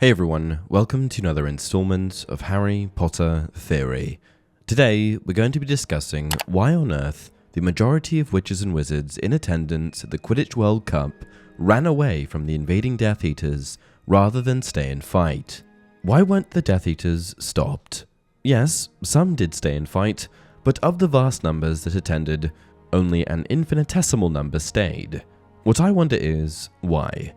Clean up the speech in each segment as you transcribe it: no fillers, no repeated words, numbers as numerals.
Hey everyone, welcome to another installment of Harry Potter Theory. Today, we're going to be discussing why on earth the majority of witches and wizards in attendance at the Quidditch World Cup ran away from the invading Death Eaters rather than stay and fight. Why weren't the Death Eaters stopped? Yes, some did stay and fight, but of the vast numbers that attended, only an infinitesimal number stayed. What I wonder is, why?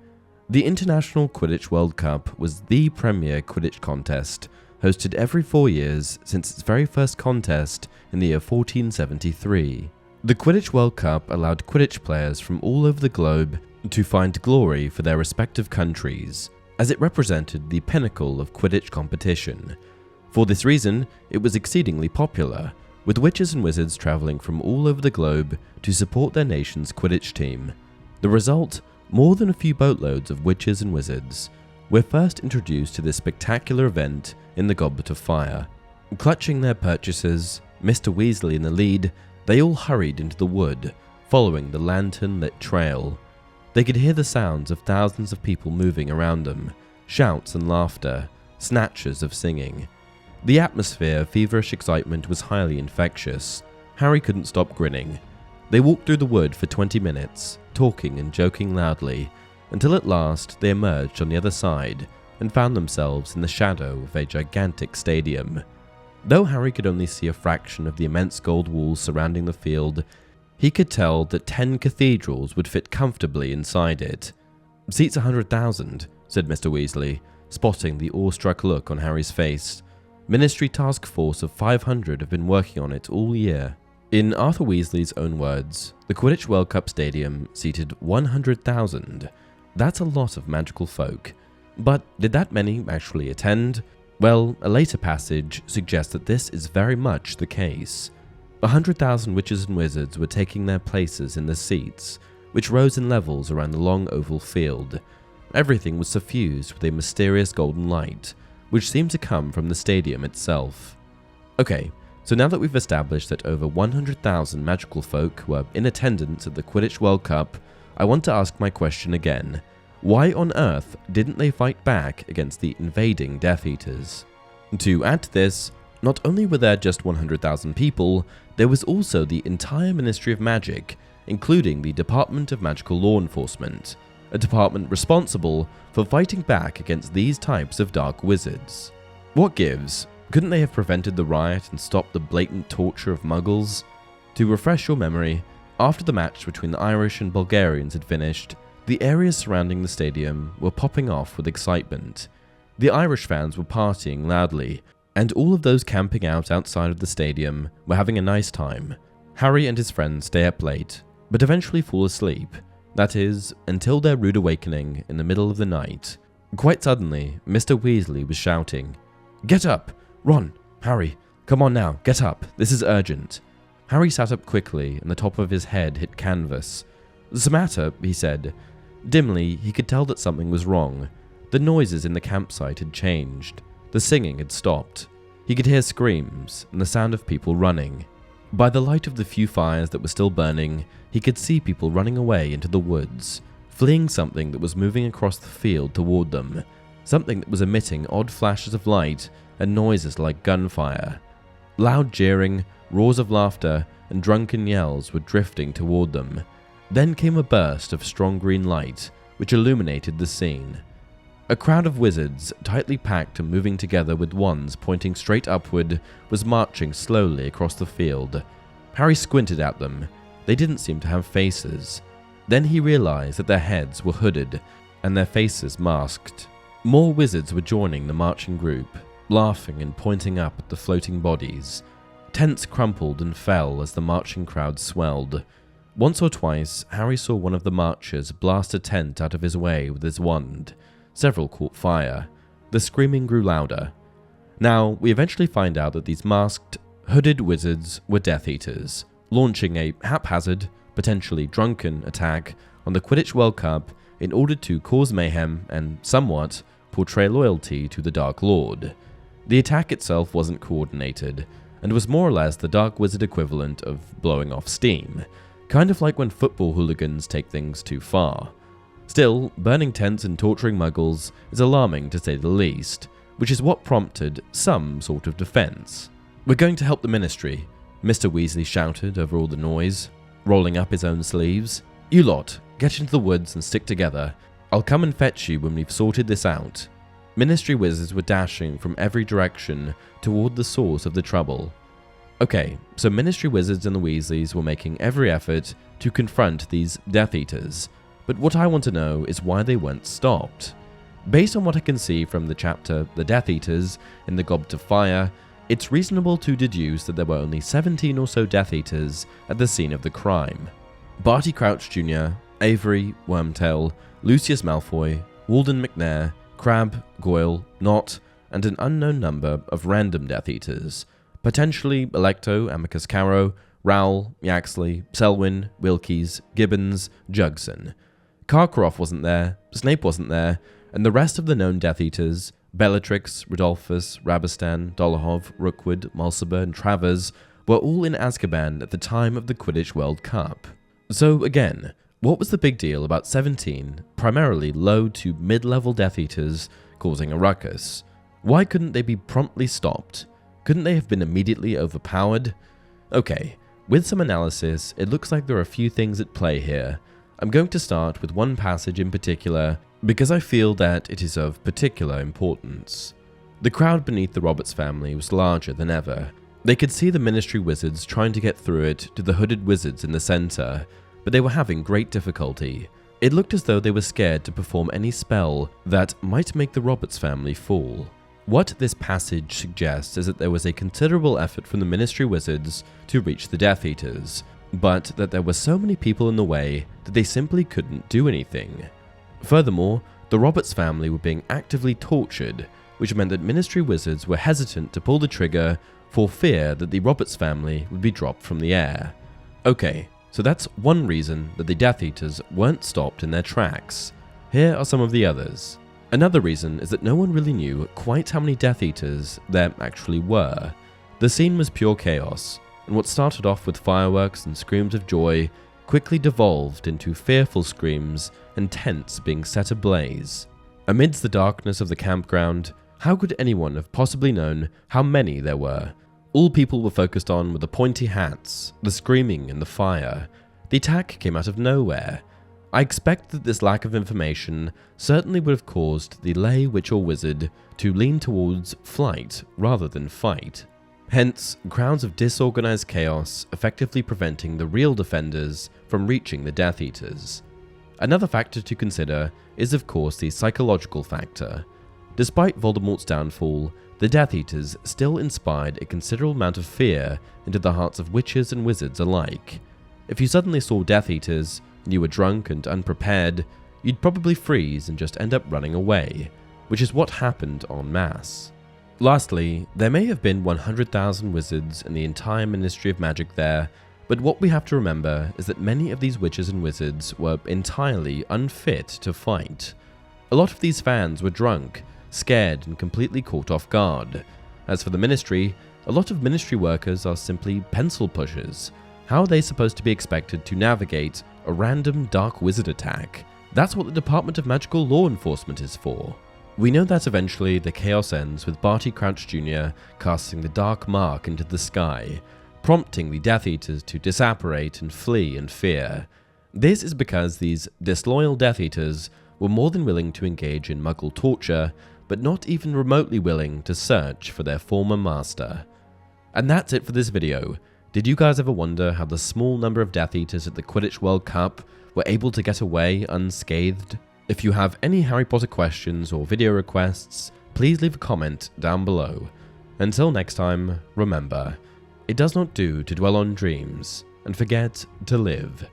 The International Quidditch World Cup was the premier Quidditch contest, hosted every 4 years since its very first contest in the year 1473. The Quidditch World Cup allowed Quidditch players from all over the globe to find glory for their respective countries, as it represented the pinnacle of Quidditch competition. For this reason, it was exceedingly popular, with witches and wizards travelling from all over the globe to support their nation's Quidditch team. The result? More than a few boatloads of witches and wizards were first introduced to this spectacular event in the Goblet of Fire. Clutching their purchases, Mr. Weasley in the lead, they all hurried into the wood, following the lantern-lit trail. They could hear the sounds of thousands of people moving around them, shouts and laughter, snatches of singing. The atmosphere of feverish excitement was highly infectious. Harry couldn't stop grinning. They walked through the wood for 20 minutes, talking and joking loudly, until at last they emerged on the other side and found themselves in the shadow of a gigantic stadium. Though Harry could only see a fraction of the immense gold walls surrounding the field, he could tell that 10 cathedrals would fit comfortably inside it. "Seats 100,000, said Mr. Weasley, spotting the awestruck look on Harry's face. "Ministry task force of 500 have been working on it all year." In Arthur Weasley's own words, the Quidditch World Cup Stadium seated 100,000. That's a lot of magical folk. But did that many actually attend? Well, a later passage suggests that this is very much the case. 100,000 witches and wizards were taking their places in the seats, which rose in levels around the long oval field. Everything was suffused with a mysterious golden light, which seemed to come from the stadium itself. Okay, so now that we've established that over 100,000 magical folk were in attendance at the Quidditch World Cup, I want to ask my question again. Why on earth didn't they fight back against the invading Death Eaters? To add to this, not only were there just 100,000 people, there was also the entire Ministry of Magic, including the Department of Magical Law Enforcement, a department responsible for fighting back against these types of dark wizards. What gives? Couldn't they have prevented the riot and stopped the blatant torture of muggles? To refresh your memory, after the match between the Irish and Bulgarians had finished, the areas surrounding the stadium were popping off with excitement. The Irish fans were partying loudly, and all of those camping out outside of the stadium were having a nice time. Harry and his friends stay up late, but eventually fall asleep. That is, until their rude awakening in the middle of the night. Quite suddenly, Mr. Weasley was shouting, "Get up! Ron, Harry, come on now, get up, this is urgent." Harry sat up quickly and the top of his head hit canvas. "What's the matter?" he said. Dimly, he could tell that something was wrong. The noises in the campsite had changed. The singing had stopped. He could hear screams and the sound of people running. By the light of the few fires that were still burning, he could see people running away into the woods, fleeing something that was moving across the field toward them, something that was emitting odd flashes of light and noises like gunfire. Loud jeering, roars of laughter, and drunken yells were drifting toward them. Then came a burst of strong green light, which illuminated the scene. A crowd of wizards, tightly packed and moving together with wands pointing straight upward, was marching slowly across the field. Harry squinted at them. They didn't seem to have faces. Then he realized that their heads were hooded, and their faces masked. More wizards were joining the marching group, laughing and pointing up at the floating bodies. Tents crumpled and fell as the marching crowd swelled. Once or twice, Harry saw one of the marchers blast a tent out of his way with his wand. Several caught fire. The screaming grew louder. Now, we eventually find out that these masked, hooded wizards were Death Eaters, launching a haphazard, potentially drunken attack on the Quidditch World Cup in order to cause mayhem and, somewhat, portray loyalty to the Dark Lord. The attack itself wasn't coordinated, and was more or less the Dark Wizard equivalent of blowing off steam, kind of like when football hooligans take things too far. Still, burning tents and torturing muggles is alarming to say the least, which is what prompted some sort of defense. "We're going to help the Ministry," Mr. Weasley shouted over all the noise, rolling up his own sleeves. "You lot, get into the woods and stick together. I'll come and fetch you when we've sorted this out." Ministry wizards were dashing from every direction toward the source of the trouble. Okay, so Ministry wizards and the Weasleys were making every effort to confront these Death Eaters, but what I want to know is why they weren't stopped. Based on what I can see from the chapter The Death Eaters in the Goblet of Fire, it's reasonable to deduce that there were only 17 or so Death Eaters at the scene of the crime. Barty Crouch Jr., Avery, Wormtail, Lucius Malfoy, Walden McNair, Crabbe, Goyle, Nott, and an unknown number of random Death Eaters, potentially Electo, Amicus Caro, Rowell, Yaxley, Selwyn, Wilkes, Gibbons, Jugson. Karkaroff wasn't there, Snape wasn't there, and the rest of the known Death Eaters, Bellatrix, Rodolphus, Rabistan, Dolohov, Rookwood, Mulciber, and Travers, were all in Azkaban at the time of the Quidditch World Cup. So again, what was the big deal about 17, primarily low to mid-level Death Eaters, causing a ruckus? Why couldn't they be promptly stopped? Couldn't they have been immediately overpowered? Okay, with some analysis, it looks like there are a few things at play here. I'm going to start with one passage in particular, because I feel that it is of particular importance. The crowd beneath the Roberts family was larger than ever. They could see the Ministry wizards trying to get through it to the hooded wizards in the center, but they were having great difficulty. It looked as though they were scared to perform any spell that might make the Roberts family fall. What this passage suggests is that there was a considerable effort from the Ministry wizards to reach the Death Eaters, but that there were so many people in the way that they simply couldn't do anything. Furthermore, the Roberts family were being actively tortured, which meant that Ministry wizards were hesitant to pull the trigger for fear that the Roberts family would be dropped from the air. Okay, so that's one reason that the Death Eaters weren't stopped in their tracks. Here are some of the others. Another reason is that no one really knew quite how many Death Eaters there actually were. The scene was pure chaos, and what started off with fireworks and screams of joy quickly devolved into fearful screams and tents being set ablaze. Amidst the darkness of the campground, how could anyone have possibly known how many there were? All people were focused on were the pointy hats, the screaming, and the fire. The attack came out of nowhere. I expect that this lack of information certainly would have caused the lay witch or wizard to lean towards flight rather than fight. Hence, crowds of disorganized chaos effectively preventing the real defenders from reaching the Death Eaters. Another factor to consider is of course the psychological factor. Despite Voldemort's downfall, the Death Eaters still inspired a considerable amount of fear into the hearts of witches and wizards alike. If you suddenly saw Death Eaters and you were drunk and unprepared, you'd probably freeze and just end up running away, which is what happened en masse. Lastly, there may have been 100,000 wizards in the entire Ministry of Magic there, but what we have to remember is that many of these witches and wizards were entirely unfit to fight. A lot of these fans were drunk, scared, and completely caught off guard. As for the Ministry, a lot of Ministry workers are simply pencil pushers. How are they supposed to be expected to navigate a random dark wizard attack? That's what the Department of Magical Law Enforcement is for. We know that eventually the chaos ends with Barty Crouch Jr. casting the Dark Mark into the sky, prompting the Death Eaters to disapparate and flee in fear. This is because these disloyal Death Eaters were more than willing to engage in Muggle torture, but not even remotely willing to search for their former master. And that's it for this video. Did you guys ever wonder how the small number of Death Eaters at the Quidditch World Cup were able to get away unscathed? If you have any Harry Potter questions or video requests, please leave a comment down below. Until next time, remember, it does not do to dwell on dreams and forget to live.